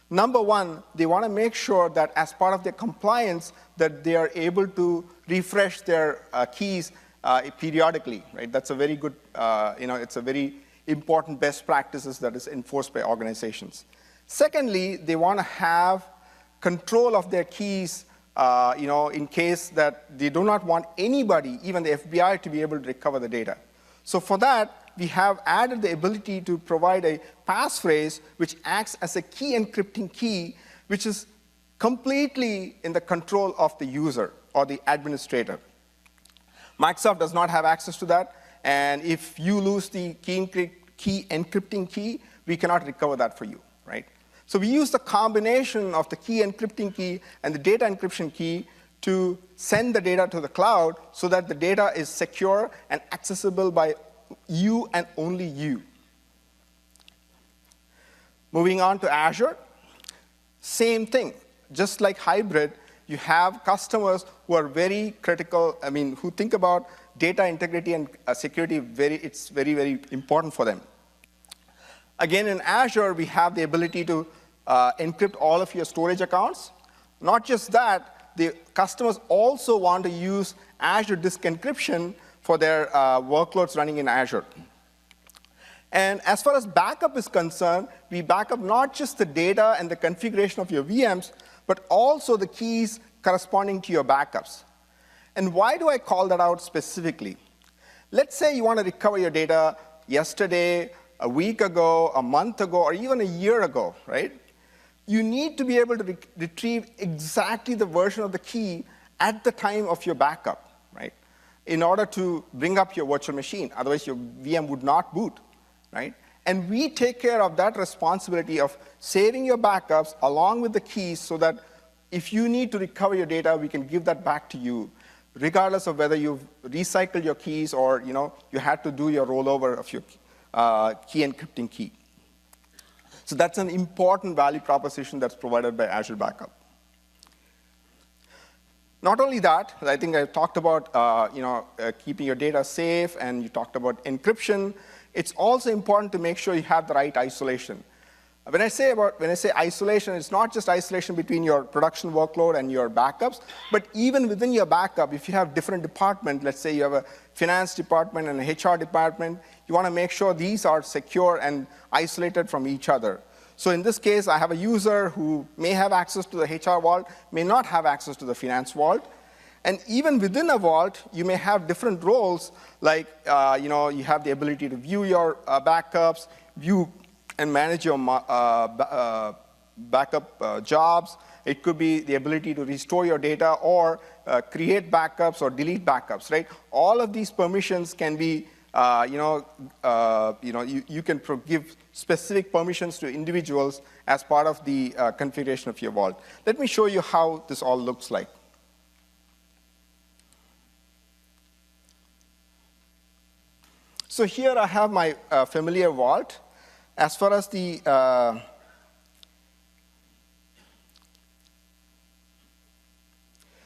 Number one, they want to make sure that as part of their compliance, that they are able to refresh their keys periodically, right? That's a very good, it's a very important best practices that is enforced by organizations. Secondly, they want to have control of their keys in case that they do not want anybody, even the FBI, to be able to recover the data. So for that, we have added the ability to provide a passphrase which acts as a key encrypting key, which is completely in the control of the user or the administrator. Microsoft does not have access to that, and if you lose the key encrypting key, we cannot recover that for you, right? So we use the combination of the key encrypting key and the data encryption key to send the data to the cloud so that the data is secure and accessible by you and only you. Moving on to Azure, same thing. Just like hybrid, you have customers who are very critical, who think about data integrity and security, it's very, very important for them. Again, in Azure, we have the ability to encrypt all of your storage accounts. Not just that, the customers also want to use Azure Disk Encryption for their workloads running in Azure. And as far as backup is concerned, we back up not just the data and the configuration of your VMs, but also the keys corresponding to your backups. And why do I call that out specifically? Let's say you want to recover your data yesterday, a week ago, a month ago, or even a year ago, right? You need to be able to retrieve exactly the version of the key at the time of your backup, right? In order to bring up your virtual machine. Otherwise, your VM would not boot, right? And we take care of that responsibility of saving your backups along with the keys so that if you need to recover your data, we can give that back to you, regardless of whether you've recycled your keys or you had to do your rollover of your key encrypting key. So that's an important value proposition that's provided by Azure Backup. Not only that, I think I talked about keeping your data safe, and you talked about encryption. It's also important to make sure you have the right isolation. When I say isolation, it's not just isolation between your production workload and your backups, but even within your backup, if you have different departments, let's say you have a finance department and a HR department, you want to make sure these are secure and isolated from each other. So in this case, I have a user who may have access to the HR vault, may not have access to the finance vault. And even within a vault, you may have different roles, like you have the ability to view your backups, view and manage your backup jobs. It could be the ability to restore your data or create backups or delete backups, right? All of these permissions can be, you can give specific permissions to individuals as part of the configuration of your vault. Let me show you how this all looks like. So here I have my familiar vault. As far as the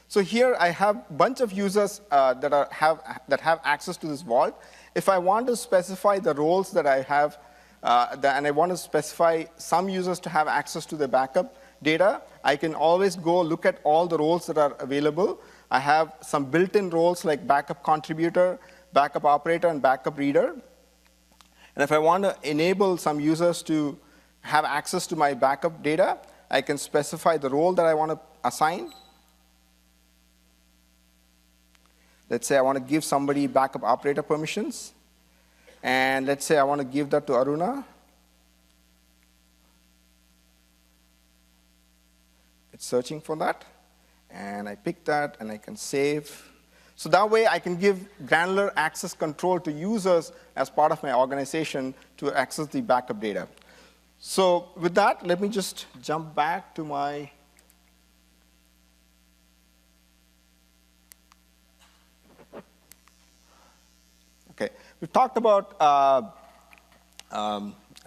so here I have a bunch of users that have access to this vault. If I want to specify the roles that I have, and I want to specify some users to have access to the backup data, I can always go look at all the roles that are available. I have some built-in roles like backup contributor, backup operator, and backup reader. And if I want to enable some users to have access to my backup data, I can specify the role that I want to assign. Let's say I want to give somebody backup operator permissions. And let's say I want to give that to Aruna. It's searching for that. And I pick that, and I can save. So that way, I can give granular access control to users as part of my organization to access the backup data. So with that, let me just jump back to my okay. We've talked about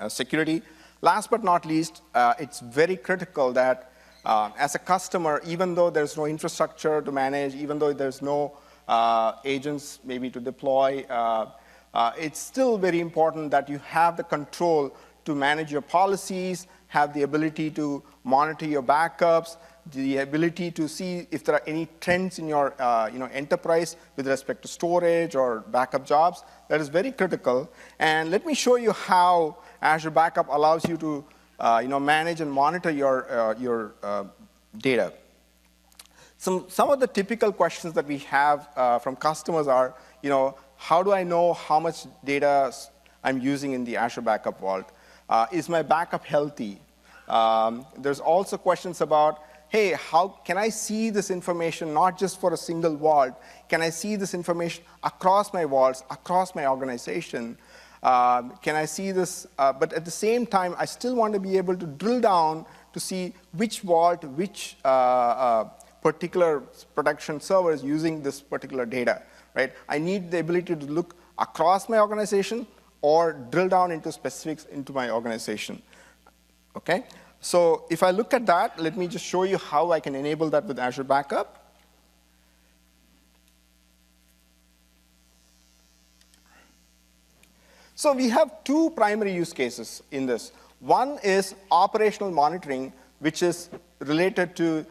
security. Last but not least, it's very critical that as a customer, even though there's no infrastructure to manage, even though there's no agents maybe to deploy, it's still very important that you have the control to manage your policies, have the ability to monitor your backups, the ability to see if there are any trends in your enterprise with respect to storage or backup jobs. That is very critical. And let me show you how Azure Backup allows you to manage and monitor your data. Some of the typical questions that we have from customers are, how do I know how much data I'm using in the Azure Backup Vault. Is my backup healthy? There's also questions about, hey, how can I see this information not just for a single vault? Can I see this information across my vaults, across my organization? Can I see this? But at the same time, I still want to be able to drill down to see which vault, which particular production server is using this particular data, right? I need the ability to look across my organization or drill down into specifics into my organization, okay? So if I look at that, let me just show you how I can enable that with Azure Backup. So we have two primary use cases in this. One is operational monitoring, which is related to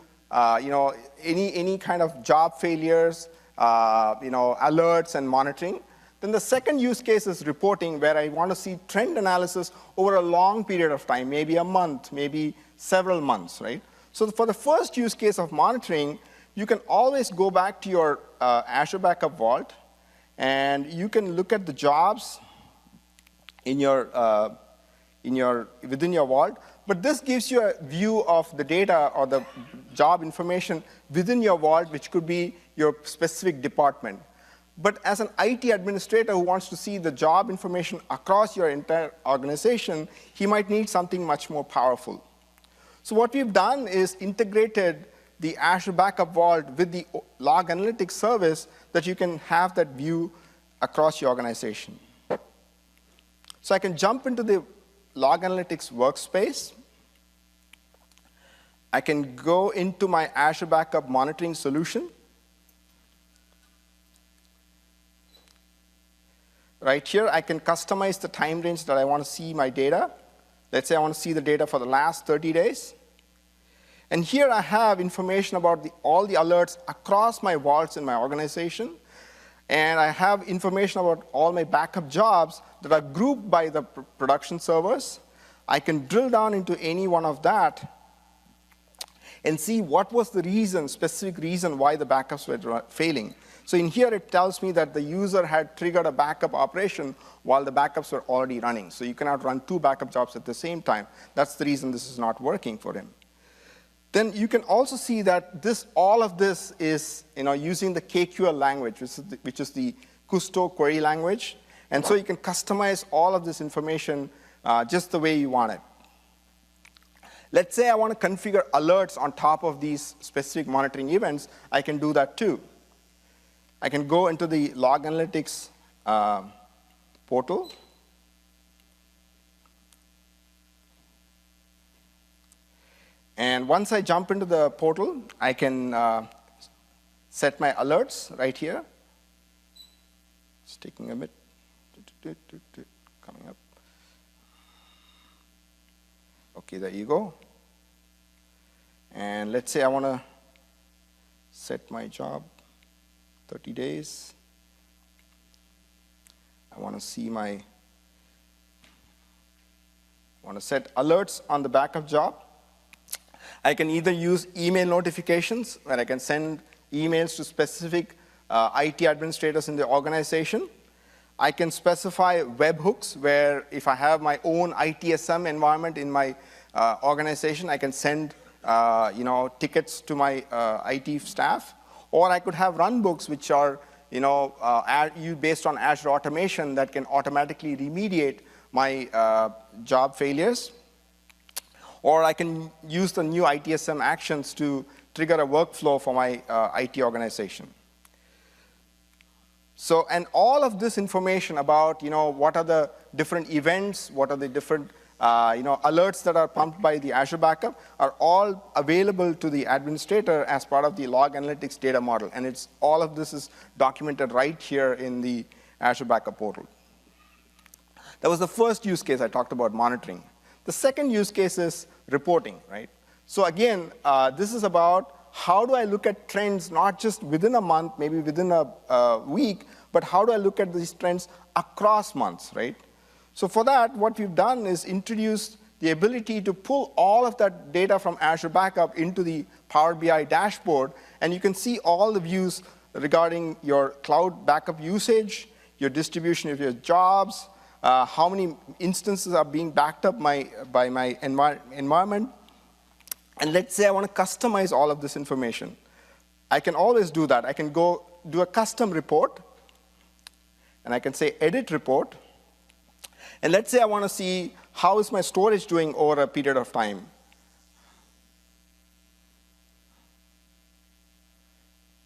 any kind of job failures, alerts and monitoring. Then the second use case is reporting, where I want to see trend analysis over a long period of time, maybe a month, maybe several months, right? So for the first use case of monitoring, you can always go back to your Azure Backup Vault, and you can look at the jobs in within your vault. But this gives you a view of the data or the job information within your vault, which could be your specific department. But as an IT administrator who wants to see the job information across your entire organization, he might need something much more powerful. So what we've done is integrated the Azure Backup Vault with the log analytics service that you can have that view across your organization. So I can jump into the log analytics workspace. I can go into my Azure Backup monitoring solution. Right here, I can customize the time range that I want to see my data. Let's say I want to see the data for the last 30 days. And here I have information about all the alerts across my vaults in my organization. And I have information about all my backup jobs that are grouped by the production servers. I can drill down into any one of that and see what was the reason, specific reason why the backups were failing. So in here, it tells me that the user had triggered a backup operation while the backups were already running. So you cannot run two backup jobs at the same time. That's the reason this is not working for him. Then you can also see that all of this is using the KQL language, which is the Kusto query language. And so you can customize all of this information just the way you want it. Let's say I want to configure alerts on top of these specific monitoring events. I can do that too. I can go into the log analytics portal. And once I jump into the portal, I can set my alerts right here. It's taking a bit. Coming up. OK, there you go. And let's say I want to set my job 30 days. I want to see I want to set alerts on the backup job. I can either use email notifications, where I can send emails to specific IT administrators in the organization. I can specify webhooks, where if I have my own ITSM environment in my organization, I can send tickets to my IT staff. Or I could have runbooks, which are based on Azure automation that can automatically remediate my job failures. Or I can use the new ITSM actions to trigger a workflow for my IT organization. So, and all of this information about what are the different events, what are the different alerts that are pumped by the Azure Backup are all available to the administrator as part of the log analytics data model. And all of this is documented right here in the Azure Backup portal. That was the first use case I talked about, monitoring. The second use case is reporting, right? So again, this is about how do I look at trends, not just within a month, maybe within a week, but how do I look at these trends across months, right? So for that, what we've done is introduce the ability to pull all of that data from Azure Backup into the Power BI dashboard, and you can see all the views regarding your cloud backup usage, your distribution of your jobs, how many instances are being backed up by my environment. And let's say I want to customize all of this information. I can always do that. I can go do a custom report, and I can say edit report. And let's say I want to see how is my storage doing over a period of time.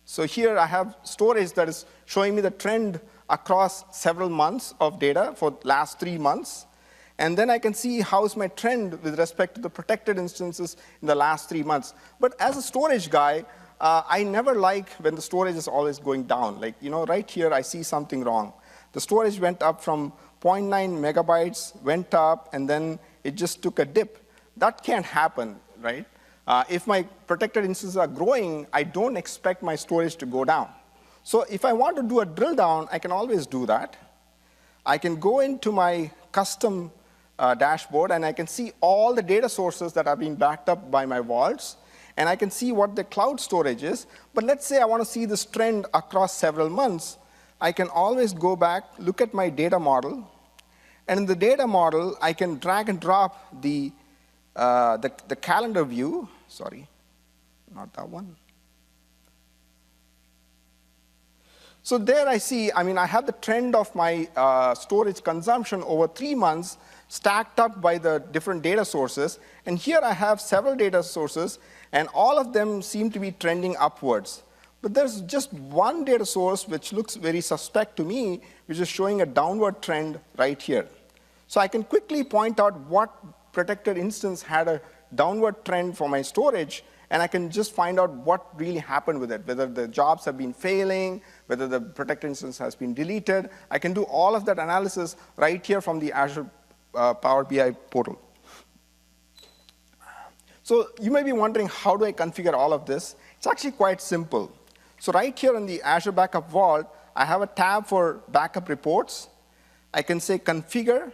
So here I have storage that is showing me the trend across several months of data for the last 3 months. And then I can see how is my trend with respect to the protected instances in the last 3 months. But as a storage guy, I never like when the storage is always going down. Like, right here, I see something wrong. The storage went up from 0.9 megabytes, went up, and then it just took a dip. That can't happen, right? If my protected instances are growing, I don't expect my storage to go down. So if I want to do a drill down, I can always do that. I can go into my custom dashboard, and I can see all the data sources that are being backed up by my vaults, and I can see what the cloud storage is. But let's say I want to see this trend across several months. I can always go back, look at my data model, and in the data model, I can drag and drop the calendar view. Sorry, not that one. So there I see, I have the trend of my storage consumption over 3 months stacked up by the different data sources. And here I have several data sources, and all of them seem to be trending upwards. But there's just one data source which looks very suspect to me, which is showing a downward trend right here. So I can quickly point out what protected instance had a downward trend for my storage, and I can just find out what really happened with it, whether the jobs have been failing, whether the protected instance has been deleted. I can do all of that analysis right here from the Azure Power BI portal. So you may be wondering, how do I configure all of this? It's actually quite simple. So right here in the Azure Backup Vault, I have a tab for backup reports. I can say configure.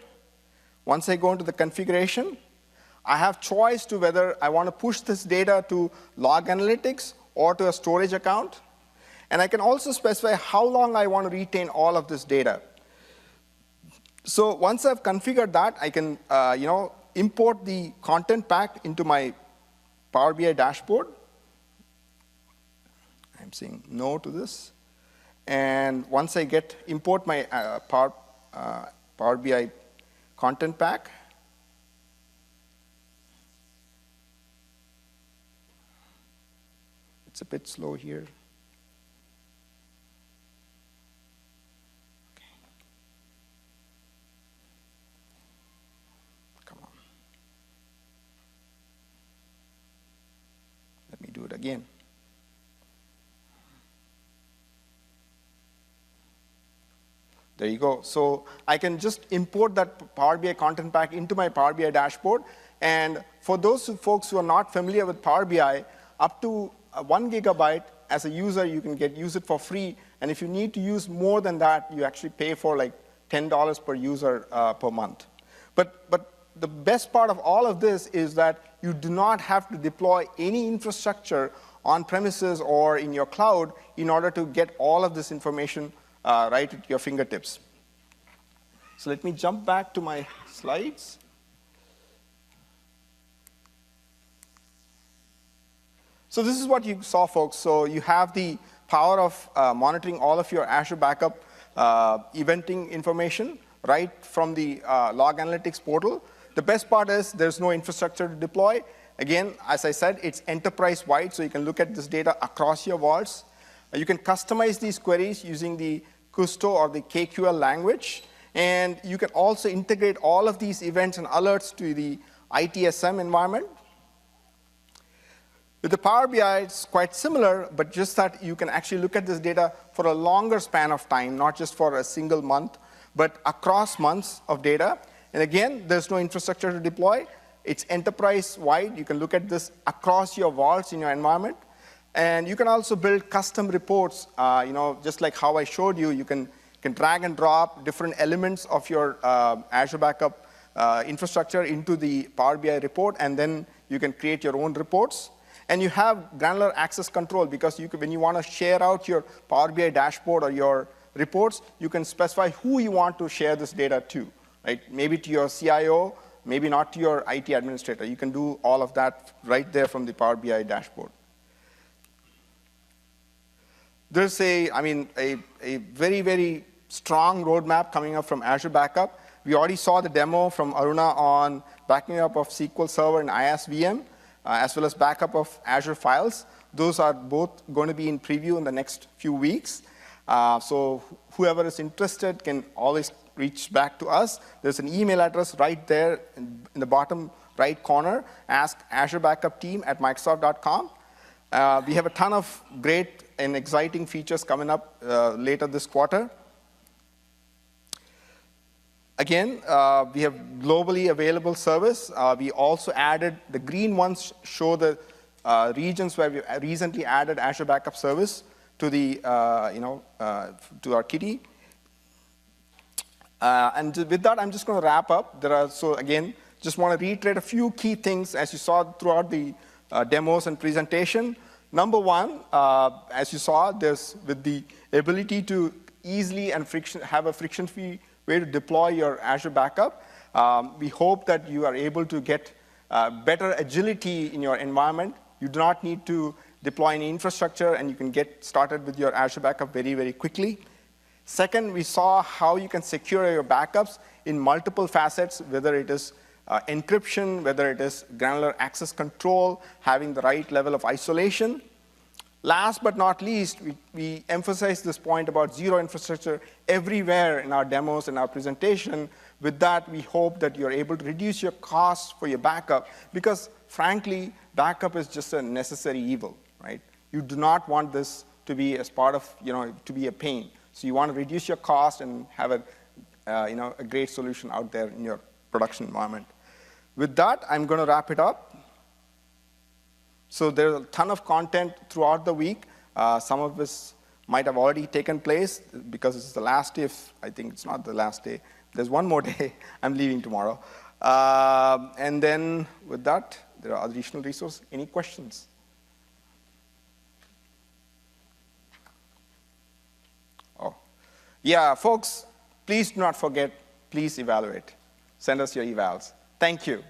Once I go into the configuration, I have choice to whether I want to push this data to log analytics or to a storage account. And I can also specify how long I want to retain all of this data. So once I've configured that, I can import the content pack into my Power BI dashboard. I'm saying no to this. And once I import my Power BI content pack, it's a bit slow here. Okay. Come on. Let me do it again. There you go. So I can just import that Power BI content pack into my Power BI dashboard. And for those folks who are not familiar with Power BI, up to 1 gigabyte as a user, you can use it for free. And if you need to use more than that, you actually pay for like $10 per user per month. But the best part of all of this is that you do not have to deploy any infrastructure on premises or in your cloud in order to get all of this information right at your fingertips. So let me jump back to my slides. So this is what you saw, folks. So you have the power of monitoring all of your Azure Backup eventing information right from the log analytics portal. The best part is there's no infrastructure to deploy. Again, as I said, it's enterprise-wide, so you can look at this data across your vaults. You can customize these queries using the Custo or the KQL language. And you can also integrate all of these events and alerts to the ITSM environment. With the Power BI, it's quite similar, but just that you can actually look at this data for a longer span of time, not just for a single month, but across months of data. And again, there's no infrastructure to deploy. It's enterprise-wide. You can look at this across your vaults in your environment. And you can also build custom reports. Just like how I showed you, you can drag and drop different elements of your Azure Backup infrastructure into the Power BI report, and then you can create your own reports. And you have granular access control, because when you want to share out your Power BI dashboard or your reports, you can specify who you want to share this data to. right? Maybe to your CIO, maybe not to your IT administrator. You can do all of that right there from the Power BI dashboard. There's a very, very strong roadmap coming up from Azure Backup. We already saw the demo from Aruna on backing up of SQL Server and ISVM, as well as backup of Azure files. Those are both going to be in preview in the next few weeks. So whoever is interested can always reach back to us. There's an email address right there in the bottom right corner, ask Azure Backup team at Microsoft.com. We have a ton of great and exciting features coming up later this quarter. Again, we have globally available service. We also added, the green ones show the regions where we recently added Azure Backup service to the, to our kitty. And with that, I'm just going to wrap up. So again, just want to reiterate a few key things as you saw throughout the demos and presentation. Number one, as you saw, there's with the ability to easily and have a friction-free way to deploy your Azure Backup. We hope that you are able to get better agility in your environment. You do not need to deploy any infrastructure, and you can get started with your Azure Backup very, very quickly. Second, we saw how you can secure your backups in multiple facets, whether it is encryption, whether it is granular access control, having the right level of isolation. Last but not least, we emphasize this point about zero infrastructure everywhere in our demos and our presentation. With that, we hope that you're able to reduce your costs for your backup, because frankly, backup is just a necessary evil, right? You do not want this to be as part of, to be a pain. So you want to reduce your cost and have a great solution out there in your production environment. With that, I'm going to wrap it up. So there's a ton of content throughout the week. Some of this might have already taken place because it's the last day. I think it's not the last day. There's one more day. I'm leaving tomorrow. And then with that, there are additional resources. Any questions? Oh, yeah, folks, please do not forget, please evaluate. Send us your evals. Thank you.